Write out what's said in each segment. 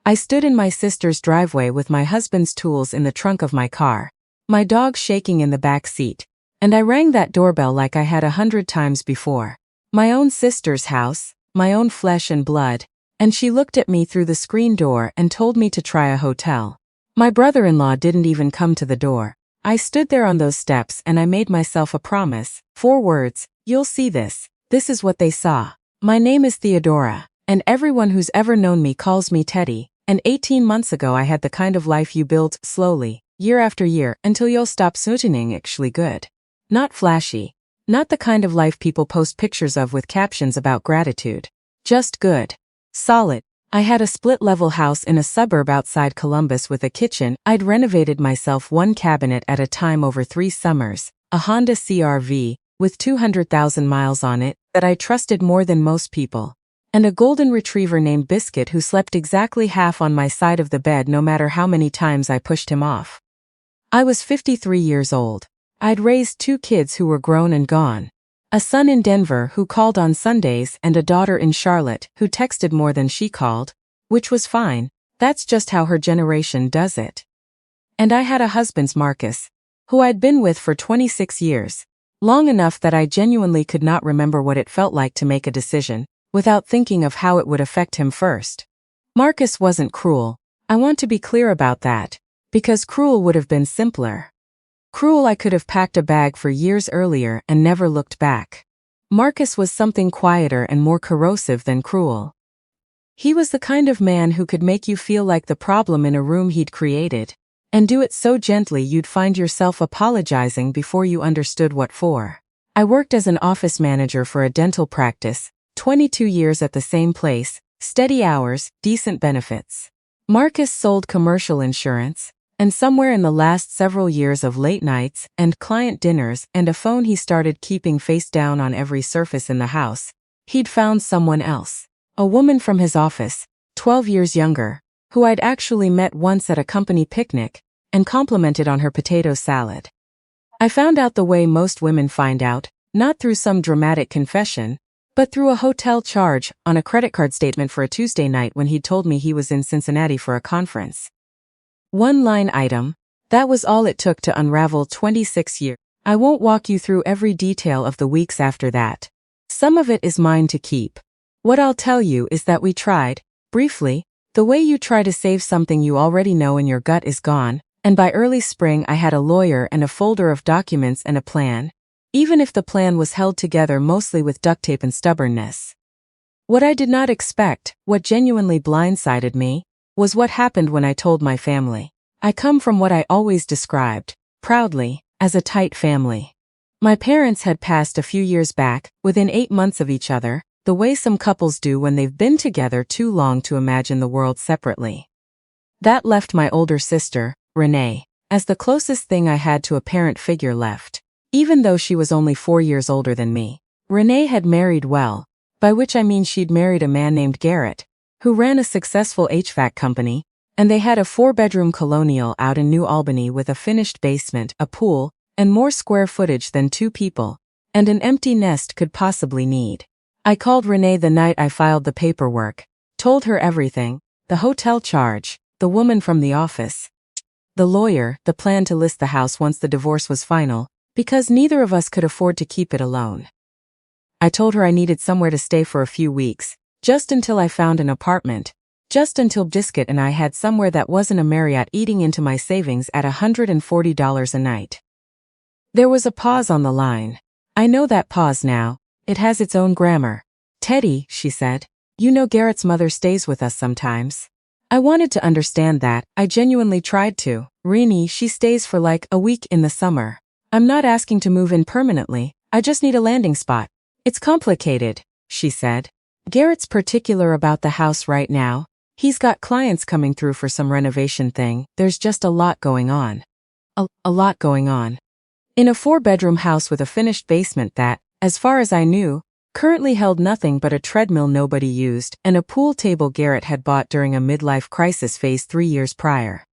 I stood in my sister's driveway with my husband's tools in the trunk of my car, my dog shaking in the back seat, and I rang that doorbell like I had 100 times before. My own sister's house, my own flesh and blood, and she looked at me through the screen door and told me to try a hotel. My brother-in-law didn't even come to the door. I stood there on those steps and I made myself a promise. 4 words, you'll see this. This is what they saw. My name is Theodora, and everyone who's ever known me calls me Teddy, and 18 months ago I had the kind of life you build slowly, year after year, until you'll stop sounding actually good. Not flashy. Not the kind of life people post pictures of with captions about gratitude. Just good. Solid. I had a split-level house in a suburb outside Columbus with a kitchen. I'd renovated myself one cabinet at a time over 3 summers, a Honda CR-V with 200,000 miles on it that I trusted more than most people, and a golden retriever named Biscuit who slept exactly half on my side of the bed no matter how many times I pushed him off. I was 53 years old. I'd raised 2 kids who were grown and gone. A son in Denver who called on Sundays and a daughter in Charlotte who texted more than she called, which was fine. That's just how her generation does it. And I had a husband, Marcus, who I'd been with for 26 years, long enough that I genuinely could not remember what it felt like to make a decision without thinking of how it would affect him first. Marcus wasn't cruel. I want to be clear about that, because cruel would have been simpler. Cruel, I could have packed a bag for years earlier and never looked back. Marcus was something quieter and more corrosive than cruel. He was the kind of man who could make you feel like the problem in a room he'd created, and do it so gently you'd find yourself apologizing before you understood what for. I worked as an office manager for a dental practice, 22 years at the same place, steady hours, decent benefits. Marcus sold commercial insurance, and somewhere in the last several years of late nights and client dinners and a phone he started keeping face down on every surface in the house, he'd found someone else. A woman from his office, 12 years younger, who I'd actually met once at a company picnic, and complimented on her potato salad. I found out the way most women find out, not through some dramatic confession, but through a hotel charge on a credit card statement for a Tuesday night when he'd told me he was in Cincinnati for a conference. One line item. That was all it took to unravel 26 years. I won't walk you through every detail of the weeks after that. Some of it is mine to keep. What I'll tell you is that we tried, briefly, the way you try to save something you already know and your gut is gone, and by early spring I had a lawyer and a folder of documents and a plan, even if the plan was held together mostly with duct tape and stubbornness. What I did not expect, what genuinely blindsided me, was what happened when I told my family. I come from what I always described, proudly, as a tight family. My parents had passed a few years back, within 8 months of each other, the way some couples do when they've been together too long to imagine the world separately. That left my older sister, Renee, as the closest thing I had to a parent figure left. Even though she was only 4 years older than me, Renee had married well, by which I mean she'd married a man named Garrett, who ran a successful HVAC company, and they had a 4-bedroom colonial out in New Albany with a finished basement, a pool, and more square footage than 2 people, and an empty nest could possibly need. I called Renee the night I filed the paperwork, told her everything, the hotel charge, the woman from the office, the lawyer, the plan to list the house once the divorce was final, because neither of us could afford to keep it alone. I told her I needed somewhere to stay for a few weeks, just until I found an apartment, just until Biscuit and I had somewhere that wasn't a Marriott eating into my savings at $140 a night. There was a pause on the line. I know that pause now. It has its own grammar. Teddy, she said, you know Garrett's mother stays with us sometimes. I wanted to understand that. I genuinely tried to. Renee, she stays for like a week in the summer. I'm not asking to move in permanently. I just need a landing spot. It's complicated, she said. Garrett's particular about the house right now. He's got clients coming through for some renovation thing. There's just a lot going on. A lot going on. In a 4-bedroom house with a finished basement that, as far as I knew, currently held nothing but a treadmill nobody used and a pool table Garrett had bought during a midlife crisis phase 3 years prior.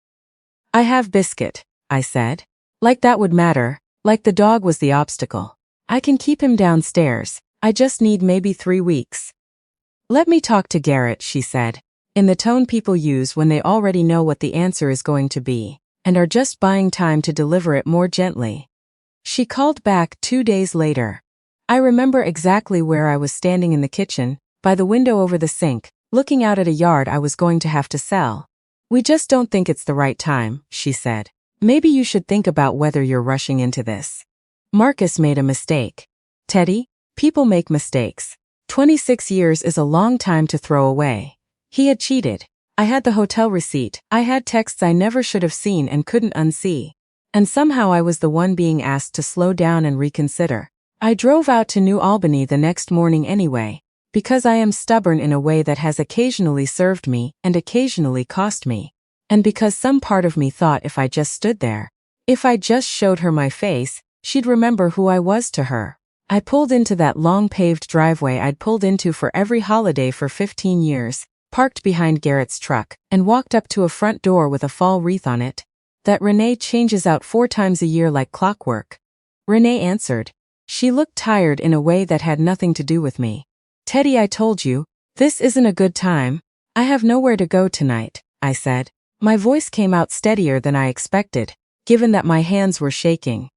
I have Biscuit, I said. Like that would matter, like the dog was the obstacle. I can keep him downstairs. I just need maybe 3 weeks. Let me talk to Garrett, she said. in the tone people use when they already know what the answer is going to be, and are just buying time to deliver it more gently. She called back 2 days later. I remember exactly where I was standing in the kitchen, by the window over the sink, looking out at a yard I was going to have to sell. "We just don't think it's the right time," she said. "Maybe you should think about whether you're rushing into this." Marcus made a mistake. Teddy, people make mistakes. 26 years is a long time to throw away. He had cheated. I had the hotel receipt. I had texts I never should have seen and couldn't unsee. And somehow I was the one being asked to slow down and reconsider. I drove out to New Albany the next morning anyway, because I am stubborn in a way that has occasionally served me and occasionally cost me. And because some part of me thought if I just stood there, if I just showed her my face, she'd remember who I was to her. I pulled into that long paved driveway I'd pulled into for every holiday for 15 years, parked behind Garrett's truck, and walked up to a front door with a fall wreath on it that Renee changes out 4 times a year like clockwork. Renee answered. She looked tired in a way that had nothing to do with me. "Teddy, I told you, this isn't a good time. I have nowhere to go tonight," I said. My voice came out steadier than I expected, given that my hands were shaking.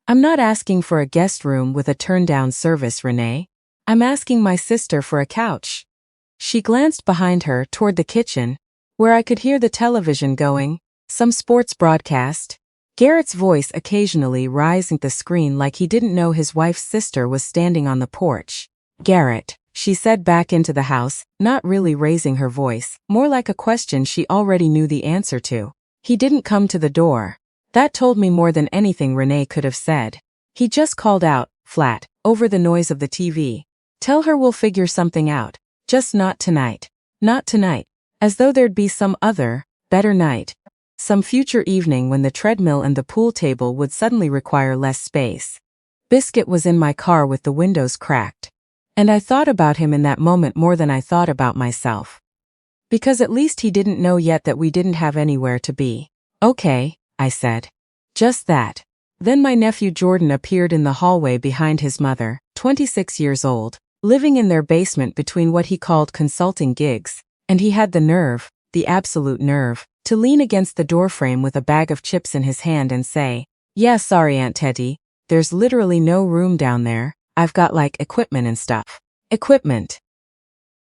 "I'm not asking for a guest room with a turn-down service, Renee. I'm asking my sister for a couch." She glanced behind her toward the kitchen, where I could hear the television going, some sports broadcast, Garrett's voice occasionally rising the screen like he didn't know his wife's sister was standing on the porch. "Garrett," she said back into the house, not really raising her voice, more like a question she already knew the answer to. "He didn't come to the door." That told me more than anything Renee could have said. "He just called out, flat, over the noise of the TV. Tell her we'll figure something out. Just not tonight. Not tonight." As though there'd be some other, better night. Some future evening when the treadmill and the pool table would suddenly require less space. Biscuit was in my car with the windows cracked. And I thought about him in that moment more than I thought about myself. Because at least he didn't know yet that we didn't have anywhere to be. "Okay," I said. "Just that." Then my nephew Jordan appeared in the hallway behind his mother, 26 years old, living in their basement between what he called consulting gigs, and he had the nerve, the absolute nerve, to lean against the doorframe with a bag of chips in his hand and say, "Yeah, sorry Aunt Teddy, there's literally no room down there. I've got like equipment and stuff." Equipment.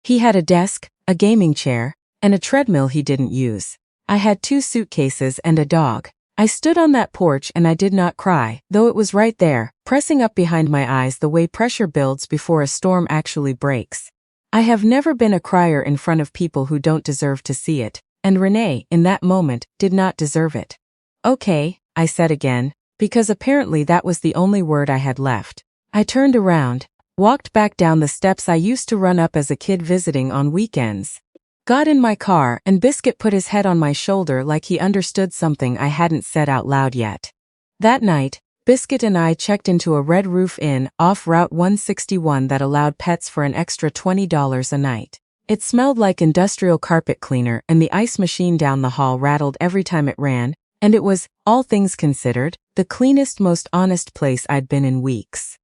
He had a desk, a gaming chair, and a treadmill he didn't use. I had 2 suitcases and a dog. I stood on that porch and I did not cry, though it was right there, pressing up behind my eyes the way pressure builds before a storm actually breaks. I have never been a crier in front of people who don't deserve to see it, and Renee, in that moment, did not deserve it. "Okay," I said again, because apparently that was the only word I had left. I turned around, walked back down the steps I used to run up as a kid visiting on weekends. Got in my car and Biscuit put his head on my shoulder like he understood something I hadn't said out loud yet. That night, Biscuit and I checked into a Red Roof Inn off Route 161 that allowed pets for an extra $20 a night. It smelled like industrial carpet cleaner and the ice machine down the hall rattled every time it ran, and it was, all things considered, the cleanest, most honest place I'd been in weeks.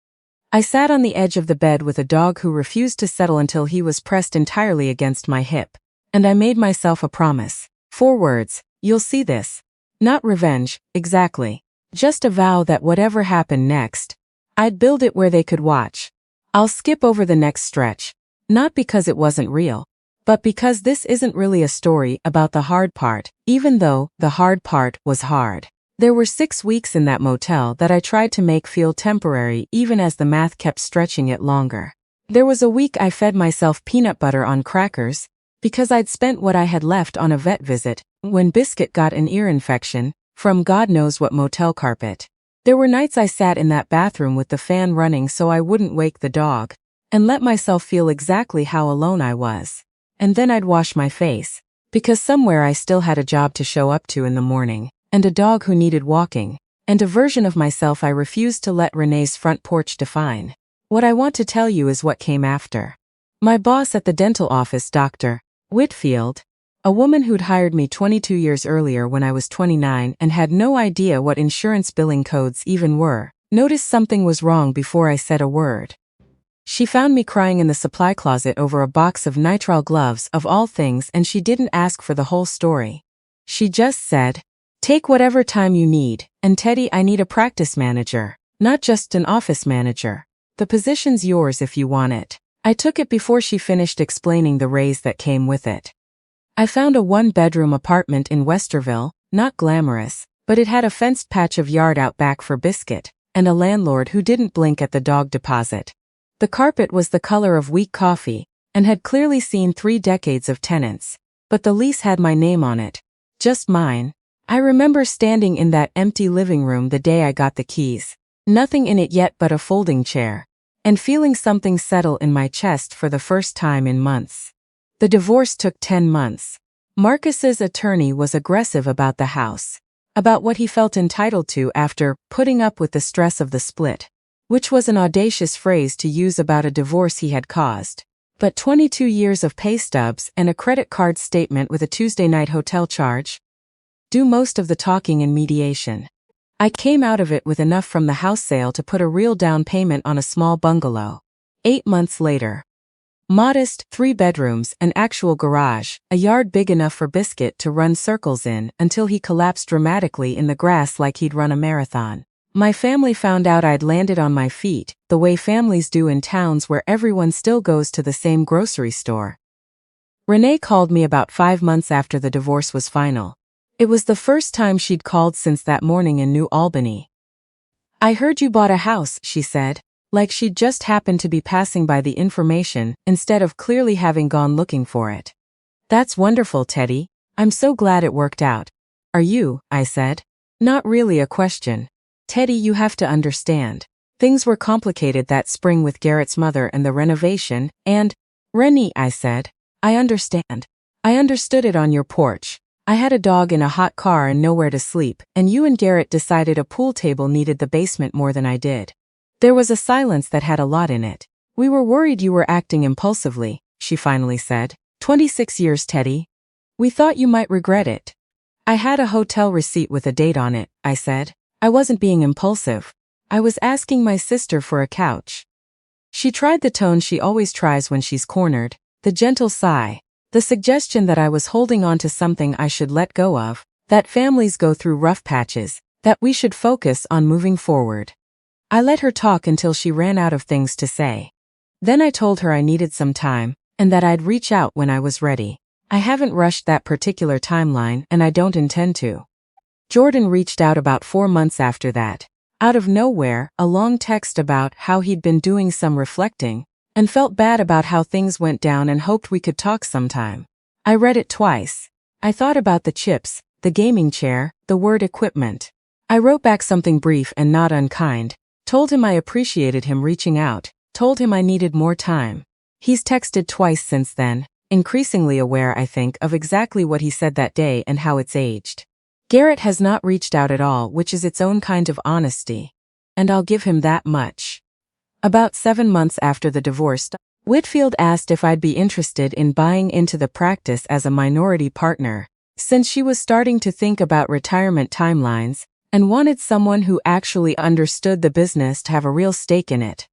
I sat on the edge of the bed with a dog who refused to settle until he was pressed entirely against my hip. And I made myself a promise. 4 words, "You'll see this." Not revenge, exactly. Just a vow that whatever happened next, I'd build it where they could watch. I'll skip over the next stretch. Not because it wasn't real, but because this isn't really a story about the hard part, even though the hard part was hard. There were 6 weeks in that motel that I tried to make feel temporary even as the math kept stretching it longer. There was a week I fed myself peanut butter on crackers, because I'd spent what I had left on a vet visit, when Biscuit got an ear infection, from God knows what motel carpet. There were nights I sat in that bathroom with the fan running so I wouldn't wake the dog, and let myself feel exactly how alone I was. And then I'd wash my face, because somewhere I still had a job to show up to in the morning, and a dog who needed walking, and a version of myself I refused to let Renee's front porch define. What I want to tell you is what came after. My boss at the dental office, Dr. Whitfield, a woman who'd hired me 22 years earlier when I was 29 and had no idea what insurance billing codes even were, noticed something was wrong before I said a word. She found me crying in the supply closet over a box of nitrile gloves of all things, and she didn't ask for the whole story. She just said, "Take whatever time you need, and Teddy, I need a practice manager, not just an office manager. The position's yours if you want it." I took it before she finished explaining the raise that came with it. I found a one-bedroom apartment in Westerville, not glamorous, but it had a fenced patch of yard out back for Biscuit, and a landlord who didn't blink at the dog deposit. The carpet was the color of weak coffee, and had clearly seen 3 decades of tenants. But the lease had my name on it. Just mine. I remember standing in that empty living room the day I got the keys. Nothing in it yet but a folding chair. And feeling something settle in my chest for the first time in months. The divorce took 10 months. Marcus's attorney was aggressive about the house. About what he felt entitled to after putting up with the stress of the split. Which was an audacious phrase to use about a divorce he had caused. But 22 years of pay stubs and a credit card statement with a Tuesday night hotel charge do most of the talking in mediation. I came out of it with enough from the house sale to put a real down payment on a small bungalow. 8 months later. Modest, 3 bedrooms, an actual garage, a yard big enough for Biscuit to run circles in until he collapsed dramatically in the grass like he'd run a marathon. My family found out I'd landed on my feet, the way families do in towns where everyone still goes to the same grocery store. Renee called me about 5 months after the divorce was final. It was the first time she'd called since that morning in New Albany. "I heard you bought a house," she said, like she'd just happened to be passing by the information instead of clearly having gone looking for it. "That's wonderful, Teddy. I'm so glad it worked out." "Are you?" I said. Not really a question. "Teddy, you have to understand. Things were complicated that spring with Garrett's mother and the renovation, and..." "Rennie," I said. "I understand. I understood it on your porch. I had a dog in a hot car and nowhere to sleep, and you and Garrett decided a pool table needed the basement more than I did." There was a silence that had a lot in it. "We were worried you were acting impulsively," she finally said. 26 years, Teddy. We thought you might regret it." "I had a hotel receipt with a date on it," I said. "I wasn't being impulsive. I was asking my sister for a couch." She tried the tone she always tries when she's cornered, the gentle sigh, the suggestion that I was holding on to something I should let go of, that families go through rough patches, that we should focus on moving forward. I let her talk until she ran out of things to say. Then I told her I needed some time, and that I'd reach out when I was ready. I haven't rushed that particular timeline, and I don't intend to. Jordan reached out about 4 months after that. Out of nowhere, a long text about how he'd been doing some reflecting, and felt bad about how things went down and hoped we could talk sometime. I read it twice. I thought about the chips, the gaming chair, the word equipment. I wrote back something brief and not unkind, told him I appreciated him reaching out, told him I needed more time. He's texted twice since then, increasingly aware, I think, of exactly what he said that day and how it's aged. Garrett has not reached out at all, which is its own kind of honesty. And I'll give him that much. About 7 months after the divorce, Whitfield asked if I'd be interested in buying into the practice as a minority partner, since she was starting to think about retirement timelines, and wanted someone who actually understood the business to have a real stake in it.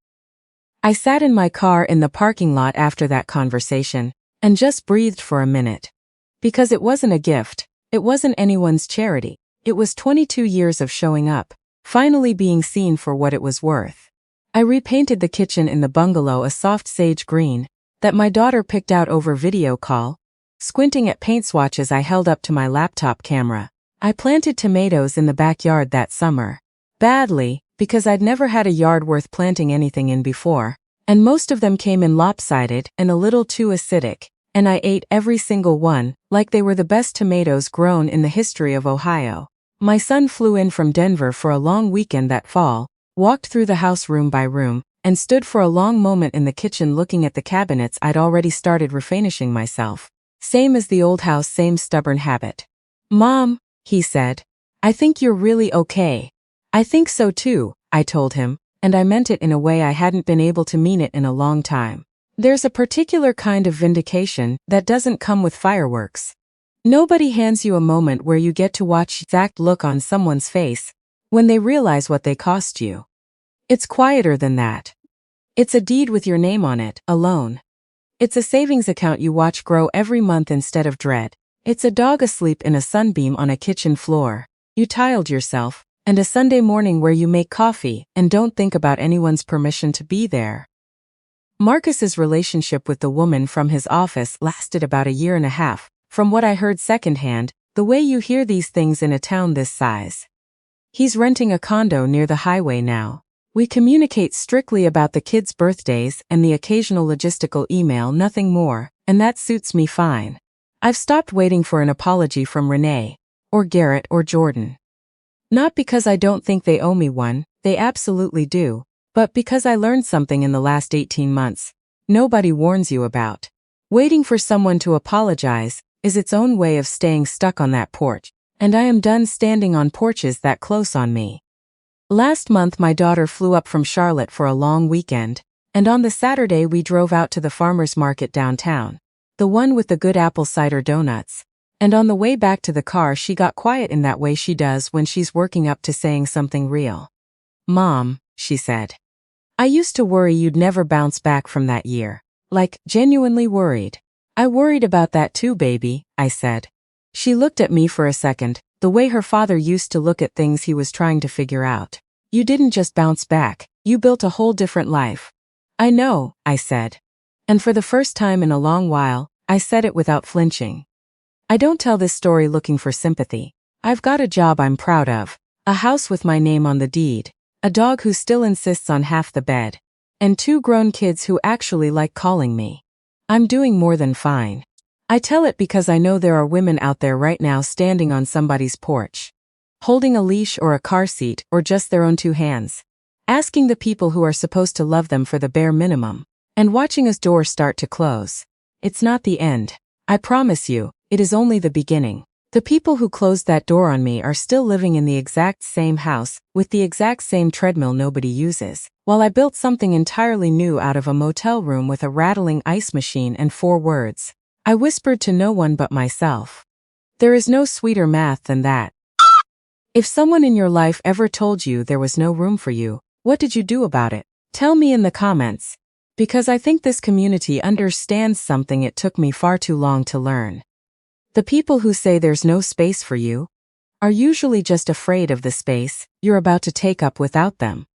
I sat in my car in the parking lot after that conversation, and just breathed for a minute. Because it wasn't a gift. It wasn't anyone's charity. It was 22 years of showing up, finally being seen for what it was worth. I repainted the kitchen in the bungalow a soft sage green that my daughter picked out over video call. Squinting at paint swatches I held up to my laptop camera. I planted tomatoes in the backyard that summer. Badly, because I'd never had a yard worth planting anything in before, and most of them came in lopsided and a little too acidic. And I ate every single one, like they were the best tomatoes grown in the history of Ohio. My son flew in from Denver for a long weekend that fall, walked through the house room by room, and stood for a long moment in the kitchen looking at the cabinets I'd already started refinishing myself. Same as the old house, same stubborn habit. "Mom," he said, "I think you're really okay." "I think so too," I told him, and I meant it in a way I hadn't been able to mean it in a long time. There's a particular kind of vindication that doesn't come with fireworks. Nobody hands you a moment where you get to watch the exact look on someone's face when they realize what they cost you. It's quieter than that. It's a deed with your name on it, a loan. It's a savings account you watch grow every month instead of dread. It's a dog asleep in a sunbeam on a kitchen floor. You tiled yourself, and a Sunday morning where you make coffee and don't think about anyone's permission to be there. Marcus's relationship with the woman from his office lasted about a year and a half, from what I heard secondhand, the way you hear these things in a town this size. He's renting a condo near the highway now. We communicate strictly about the kids' birthdays and the occasional logistical email, nothing more, and that suits me fine. I've stopped waiting for an apology from Renee, or Garrett or Jordan. Not because I don't think they owe me one, they absolutely do, but because I learned something in the last 18 months. Nobody warns you about. Waiting for someone to apologize is its own way of staying stuck on that porch, and I am done standing on porches that close on me. Last month my daughter flew up from Charlotte for a long weekend, and on the Saturday we drove out to the farmer's market downtown, the one with the good apple cider donuts. And on the way back to the car she got quiet in that way she does when she's working up to saying something real. "Mom," she said, "I used to worry you'd never bounce back from that year. Like, genuinely worried." "I worried about that too, baby," I said. She looked at me for a second, the way her father used to look at things he was trying to figure out. "You didn't just bounce back, you built a whole different life." "I know," I said. And for the first time in a long while, I said it without flinching. I don't tell this story looking for sympathy. I've got a job I'm proud of, a house with my name on the deed, a dog who still insists on half the bed, and 2 grown kids who actually like calling me. I'm doing more than fine. I tell it because I know there are women out there right now standing on somebody's porch, holding a leash or a car seat or just their own 2 hands, asking the people who are supposed to love them for the bare minimum, and watching us doors start to close. It's not the end. I promise you, it is only the beginning. The people who closed that door on me are still living in the exact same house, with the exact same treadmill nobody uses, while I built something entirely new out of a motel room with a rattling ice machine and 4 words. I whispered to no one but myself. There is no sweeter math than that. If someone in your life ever told you there was no room for you, what did you do about it? Tell me in the comments. Because I think this community understands something it took me far too long to learn. The people who say there's no space for you are usually just afraid of the space you're about to take up without them.